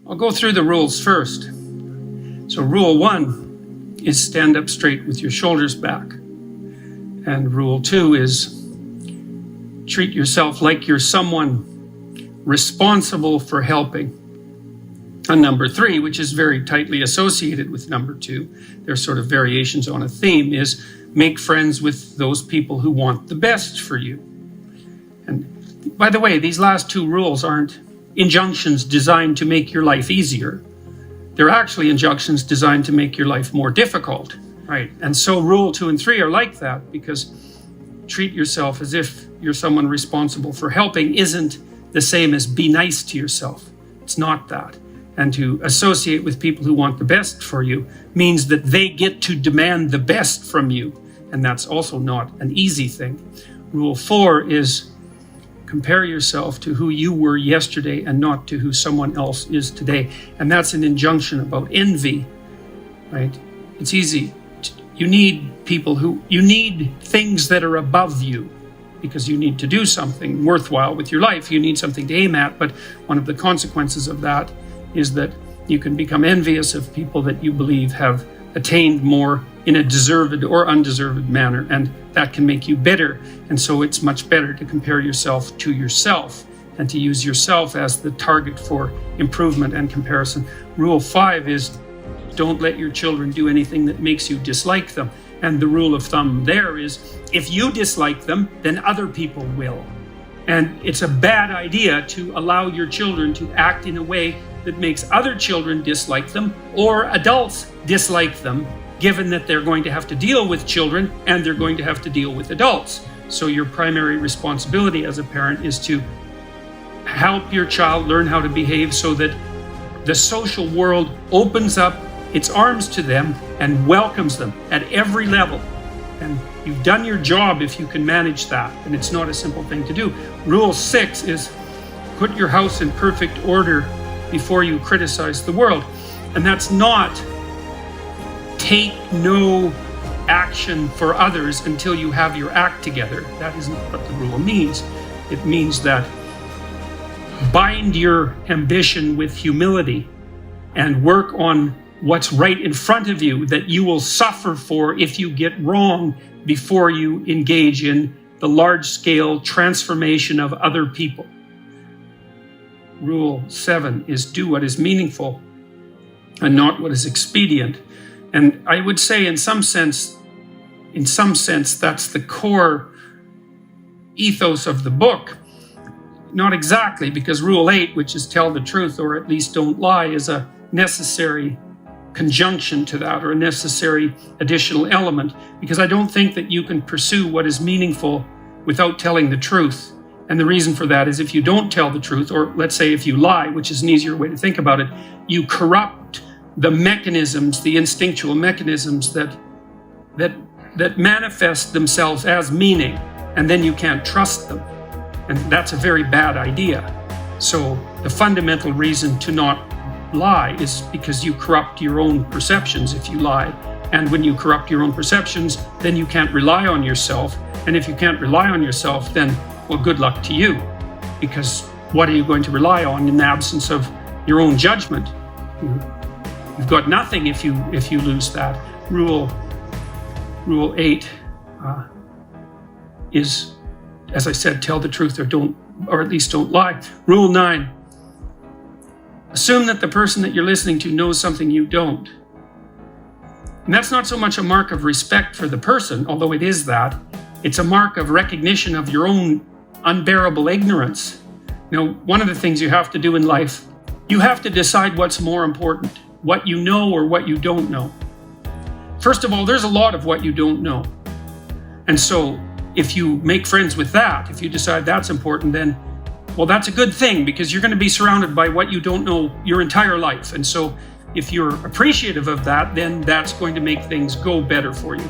I'll go through the rules first. So rule 1 is stand up straight with your shoulders back. And rule 2 is treat yourself like you're someone responsible for helping. And number 3, which is very tightly associated with number 2, they're sort of variations on a theme, is make friends with those people who want the best for you. And by the way, these last 2 rules aren't injunctions designed to make your life easier. They're actually injunctions designed to make your life more difficult, right? And so rule 2 and 3 are like that, because treat yourself as if you're someone responsible for helping isn't the same as be nice to yourself. It's not that. And to associate with people who want the best for you means that they get to demand the best from you. And that's also not an easy thing. Rule 4 is compare yourself to who you were yesterday and not to who someone else is today. And that's an injunction about envy, right? It's easy. You need things that are above you, because you need to do something worthwhile with your life. You need something to aim at. But one of the consequences of that is that you can become envious of people that you believe have attained more in a deserved or undeserved manner, and that can make you bitter. And so it's much better to compare yourself to yourself and to use yourself as the target for improvement and comparison. Rule 5 is don't let your children do anything that makes you dislike them. And the rule of thumb there is if you dislike them, then other people will. And it's a bad idea to allow your children to act in a way that makes other children dislike them or adults dislike them, given that they're going to have to deal with children and they're going to have to deal with adults. So your primary responsibility as a parent is to help your child learn how to behave so that the social world opens up its arms to them and welcomes them at every level. And you've done your job if you can manage that, and it's not a simple thing to do. Rule 6 is put your house in perfect order before you criticize the world. And that's not take no action for others until you have your act together. That isn't what the rule means. It means that bind your ambition with humility and work on what's right in front of you that you will suffer for if you get wrong before you engage in the large-scale transformation of other people. Rule 7 is do what is meaningful and not what is expedient. And I would say in some sense, that's the core ethos of the book. Not exactly, because Rule 8, which is tell the truth or at least don't lie, is a necessary conjunction to that, or a necessary additional element, because I don't think that you can pursue what is meaningful without telling the truth. And the reason for that is if you don't tell the truth, or let's say if you lie, which is an easier way to think about it, you corrupt the mechanisms, the instinctual mechanisms that manifest themselves as meaning, and then you can't trust them. And that's a very bad idea. So the fundamental reason to not lie is because you corrupt your own perceptions if you lie. And when you corrupt your own perceptions, then you can't rely on yourself. And if you can't rely on yourself, then, well, good luck to you. Because what are you going to rely on in the absence of your own judgment? You've got nothing if you lose that. Rule 8 is, as I said, tell the truth or at least don't lie. Rule 9, assume that the person that you're listening to knows something you don't. And that's not so much a mark of respect for the person, although it is that. It's a mark of recognition of your own unbearable ignorance. One of the things you have to do in life, you have to decide what's more important, what you know or what you don't know. First of all, there's a lot of what you don't know. And so if you make friends with that, if you decide that's important, then, well, that's a good thing, because you're going to be surrounded by what you don't know your entire life. And so if you're appreciative of that, then that's going to make things go better for you.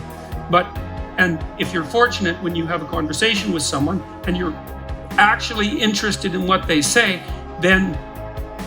And if you're fortunate when you have a conversation with someone and you're actually interested in what they say, then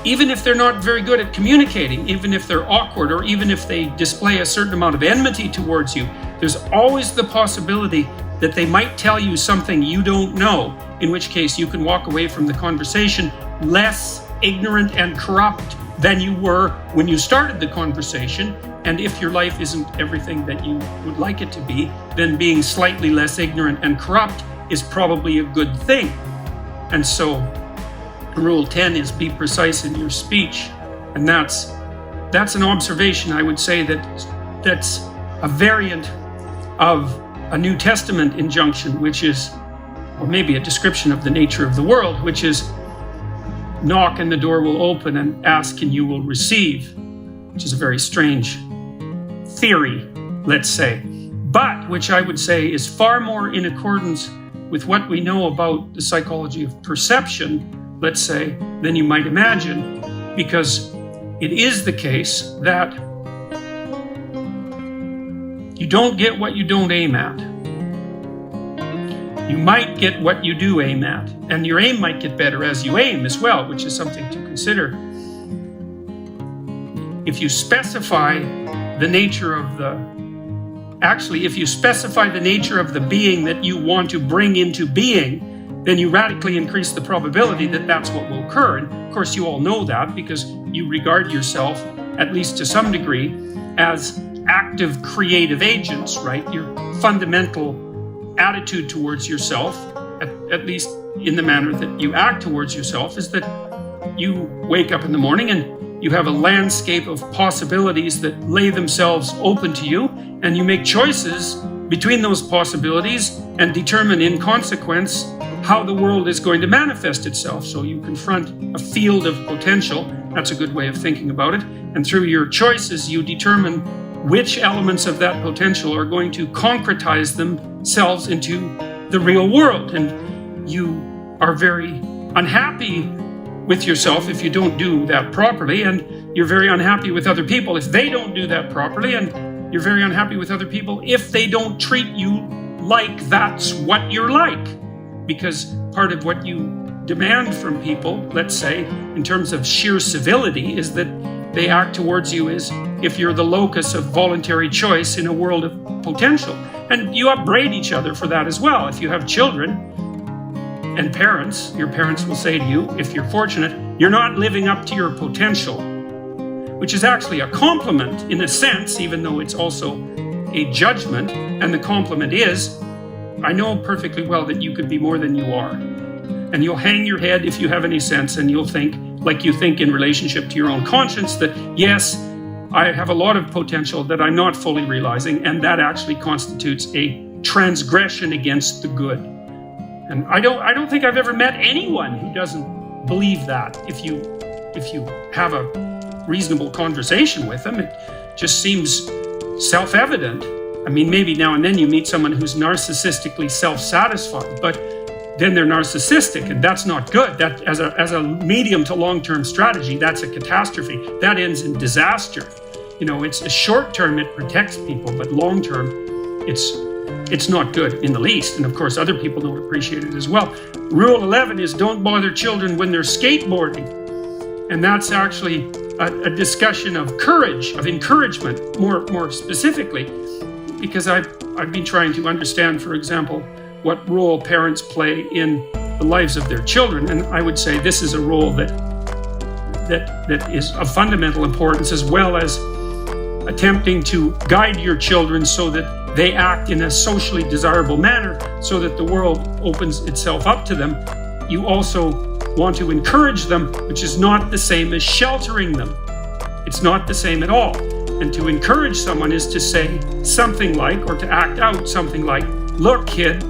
even if they're not very good at communicating, even if they're awkward, or even if they display a certain amount of enmity towards you, there's always the possibility that they might tell you something you don't know, in which case you can walk away from the conversation less ignorant and corrupt than you were when you started the conversation. And if your life isn't everything that you would like it to be, then being slightly less ignorant and corrupt is probably a good thing. And so rule 10 is be precise in your speech. And that's an observation, I would say, that's a variant of a New Testament injunction, which is, or maybe a description of the nature of the world, which is knock and the door will open, and ask and you will receive, which is a very strange theory, let's say, but which I would say is far more in accordance with what we know about the psychology of perception, let's say, than you might imagine, because it is the case that you don't get what you don't aim at. You might get what you do aim at, and your aim might get better as you aim as well, which is something to consider. If you specify the nature of if you specify the nature of the being that you want to bring into being, then you radically increase the probability that that's what will occur. And of course, you all know that because you regard yourself, at least to some degree, as active creative agents, right? Your fundamental attitude towards yourself, at least in the manner that you act towards yourself, is that you wake up in the morning and you have a landscape of possibilities that lay themselves open to you, and you make choices between those possibilities and determine in consequence how the world is going to manifest itself. So you confront a field of potential. That's a good way of thinking about it. And through your choices, you determine which elements of that potential are going to concretize themselves into the real world. And you are very unhappy with yourself if you don't do that properly, and you're very unhappy with other people if they don't do that properly, and you're very unhappy with other people if they don't treat you like that's what you're like. Because part of what you demand from people, let's say, in terms of sheer civility, is that they act towards you as if you're the locus of voluntary choice in a world of potential. And you upbraid each other for that as well. If you have children and parents, your parents will say to you, if you're fortunate, you're not living up to your potential, which is actually a compliment in a sense, even though it's also a judgment. And the compliment is, I know perfectly well that you could be more than you are. And you'll hang your head if you have any sense, and you'll think, like you think in relationship to your own conscience, that yes, I have a lot of potential that I'm not fully realizing, and that actually constitutes a transgression against the good. And I don't think I've ever met anyone who doesn't believe that. If you have a reasonable conversation with them, it just seems self-evident. I mean, maybe now and then you meet someone who's narcissistically self-satisfied, but then they're narcissistic, and that's not good. That as a medium to long-term strategy, that's a catastrophe. That ends in disaster. You know, it's a short term, it protects people, but long term, it's not good in the least. And of course, other people don't appreciate it as well. Rule 11 is don't bother children when they're skateboarding. And that's actually a discussion of courage, of encouragement, more specifically, because I've been trying to understand, for example, what role parents play in the lives of their children. And I would say this is a role that is of fundamental importance, as well as attempting to guide your children so that they act in a socially desirable manner, so that the world opens itself up to them. You also want to encourage them, which is not the same as sheltering them. It's not the same at all. And to encourage someone is to say something like, or to act out something like, look, kid,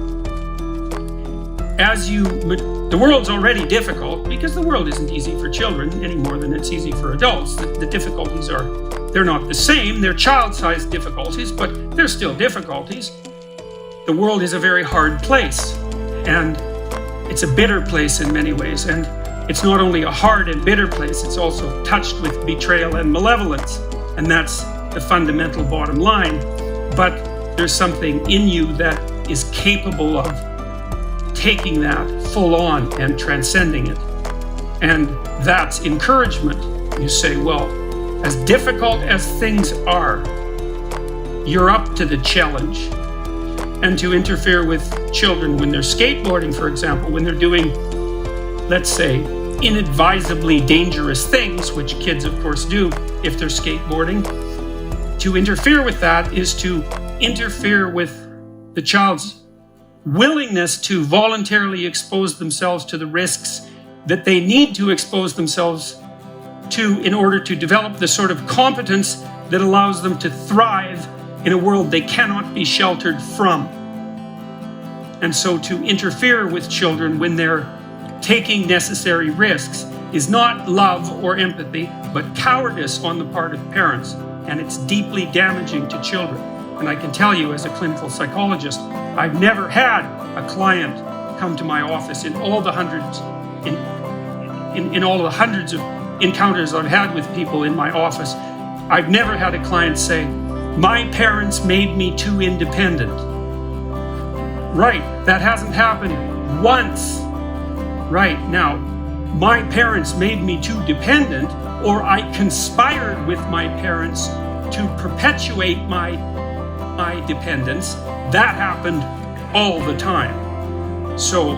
the world's already difficult, because the world isn't easy for children any more than it's easy for adults. The difficulties they're not the same. They're child-sized difficulties, but they're still difficulties. The world is a very hard place, and it's a bitter place in many ways. And it's not only a hard and bitter place, it's also touched with betrayal and malevolence. And that's the fundamental bottom line. But there's something in you that is capable of taking that full on and transcending it. And that's encouragement. You say, well, as difficult as things are, you're up to the challenge. And to interfere with children when they're skateboarding, for example, when they're doing, let's say, inadvisably dangerous things, which kids of course do if they're skateboarding. To interfere with that is to interfere with the child's willingness to voluntarily expose themselves to the risks that they need to expose themselves to in order to develop the sort of competence that allows them to thrive in a world they cannot be sheltered from. And so to interfere with children when they're taking necessary risks is not love or empathy, but cowardice on the part of parents. And it's deeply damaging to children. And I can tell you as a clinical psychologist, I've never had a client come to my office in all the hundreds, in all the hundreds of encounters I've had with people in my office. I've never had a client say, my parents made me too independent. Right, that hasn't happened once. Right, now, my parents made me too dependent, or I conspired with my parents to perpetuate my dependence. That happened all the time. So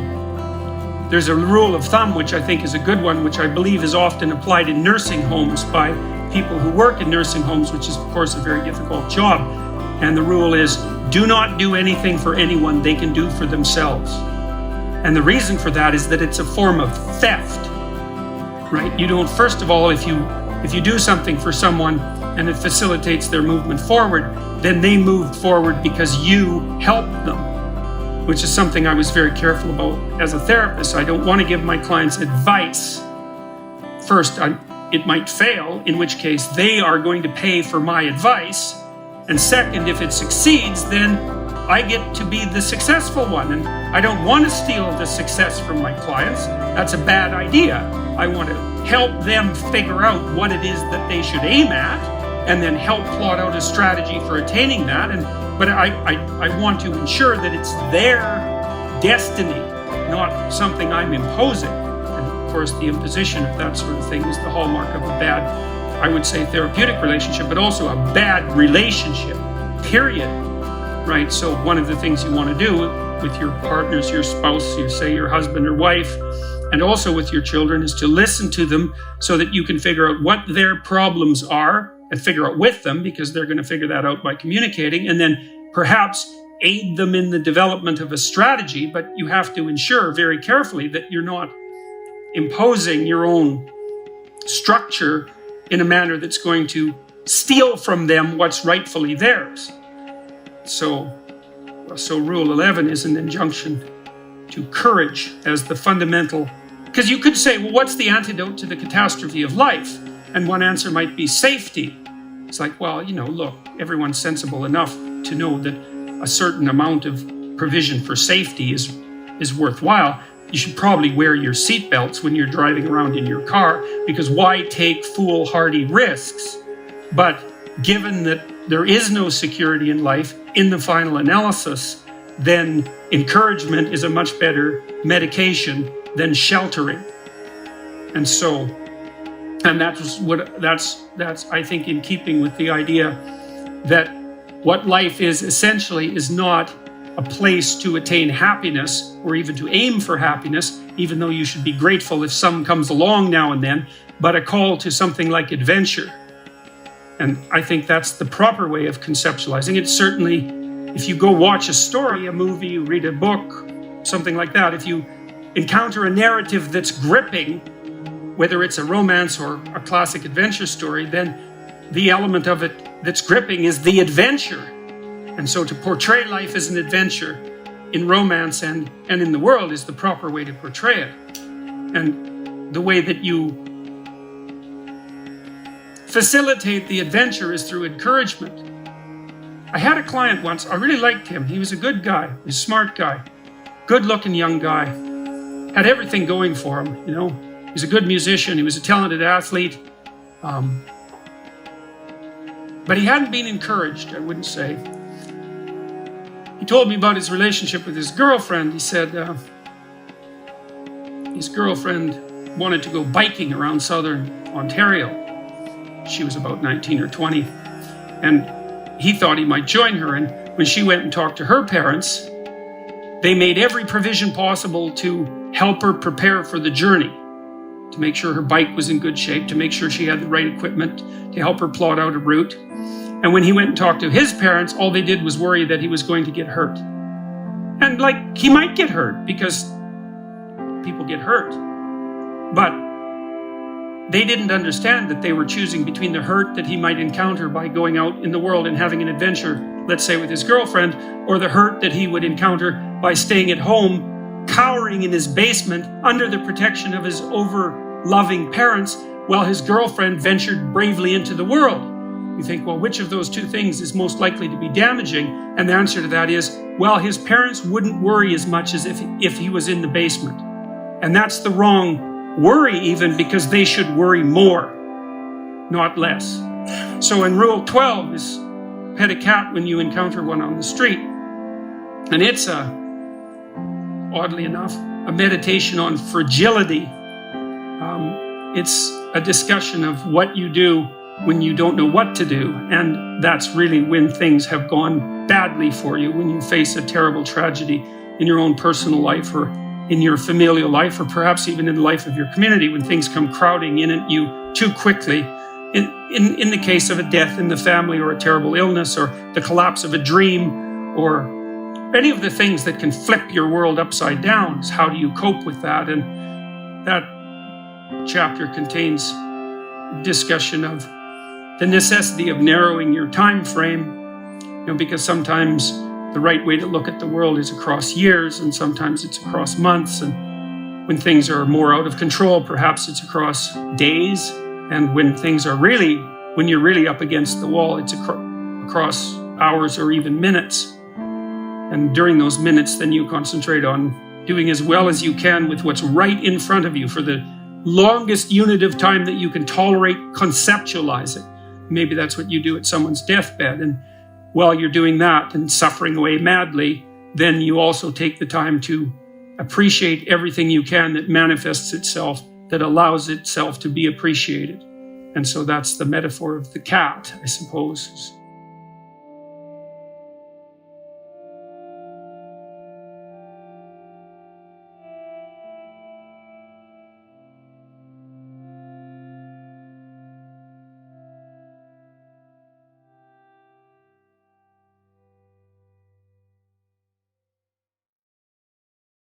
there's a rule of thumb, which I think is a good one, which I believe is often applied in nursing homes by people who work in nursing homes, which is of course a very difficult job. And the rule is, do not do anything for anyone they can do for themselves. And the reason for that is that it's a form of theft, right? You don't, first of all, if you do something for someone and it facilitates their movement forward, then they moved forward because you helped them, which is something I was very careful about as a therapist. I don't want to give my clients advice. First, it might fail, in which case they are going to pay for my advice. And second, if it succeeds, then I get to be the successful one. And I don't want to steal the success from my clients. That's a bad idea. I want to help them figure out what it is that they should aim at, and then help plot out a strategy for attaining that. But I want to ensure that it's their destiny, not something I'm imposing. And of course, the imposition of that sort of thing is the hallmark of a bad, I would say, therapeutic relationship, but also a bad relationship, period. Right? So one of the things you want to do with your partners, your spouse, you say your husband or wife, and also with your children, is to listen to them so that you can figure out what their problems are and figure out with them, because they're going to figure that out by communicating, and then perhaps aid them in the development of a strategy. But you have to ensure very carefully that you're not imposing your own structure in a manner that's going to steal from them what's rightfully theirs. So Rule 11 is an injunction to courage as the fundamental, because you could say, well, what's the antidote to the catastrophe of life? And one answer might be safety. It's like, well, look, everyone's sensible enough to know that a certain amount of provision for safety is worthwhile. You should probably wear your seatbelts when you're driving around in your car, because why take foolhardy risks? But given that there is no security in life, in the final analysis, then encouragement is a much better medication than sheltering. And that's I think in keeping with the idea that what life is essentially is not a place to attain happiness or even to aim for happiness, even though you should be grateful if some comes along now and then, but a call to something like adventure. And I think that's the proper way of conceptualizing it. Certainly, if you go watch a story, a movie, read a book, something like that, if you encounter a narrative that's gripping, whether it's a romance or a classic adventure story, then the element of it that's gripping is the adventure. And so to portray life as an adventure in romance and in the world is the proper way to portray it. And the way that you facilitate the adventure is through encouragement. I had a client once, I really liked him. He was a good guy, he was a smart guy, good-looking young guy, had everything going for him, He was a good musician, he was a talented athlete, but he hadn't been encouraged, I wouldn't say. He told me about his relationship with his girlfriend. He said his girlfriend wanted to go biking around southern Ontario. She was about 19 or 20, and he thought he might join her. And when she went and talked to her parents, they made every provision possible to help her prepare for the journey, to make sure her bike was in good shape, to make sure she had the right equipment to help her plot out a route. And when he went and talked to his parents, all they did was worry that he was going to get hurt. And like, he might get hurt, because people get hurt. But they didn't understand that they were choosing between the hurt that he might encounter by going out in the world and having an adventure, let's say with his girlfriend, or the hurt that he would encounter by staying at home, cowering in his basement under the protection of his over-loving parents, while his girlfriend ventured bravely into the world. You think, well, which of those two things is most likely to be damaging? And the answer to that is, well, his parents wouldn't worry as much as if he was in the basement. And that's the wrong worry even, because they should worry more, not less. So in Rule 12 is pet a cat when you encounter one on the street. And it's oddly enough, a meditation on fragility. It's a discussion of what you do when you don't know what to do. And that's really when things have gone badly for you, when you face a terrible tragedy in your own personal life, or in your familial life, or perhaps even in the life of your community, when things come crowding in at you too quickly. In the case of a death in the family, or a terrible illness, or the collapse of a dream, or any of the things that can flip your world upside down, is how do you cope with that? And that chapter contains discussion of the necessity of narrowing your time frame, because sometimes the right way to look at the world is across years, and sometimes it's across months. And when things are more out of control, perhaps it's across days. And when things are when you're really up against the wall, it's across hours or even minutes. And during those minutes, then you concentrate on doing as well as you can with what's right in front of you for the longest unit of time that you can tolerate. Conceptualize it. Maybe that's what you do at someone's deathbed. And while you're doing that and suffering away madly, then you also take the time to appreciate everything you can that manifests itself, that allows itself to be appreciated. And so that's the metaphor of the cat, I suppose.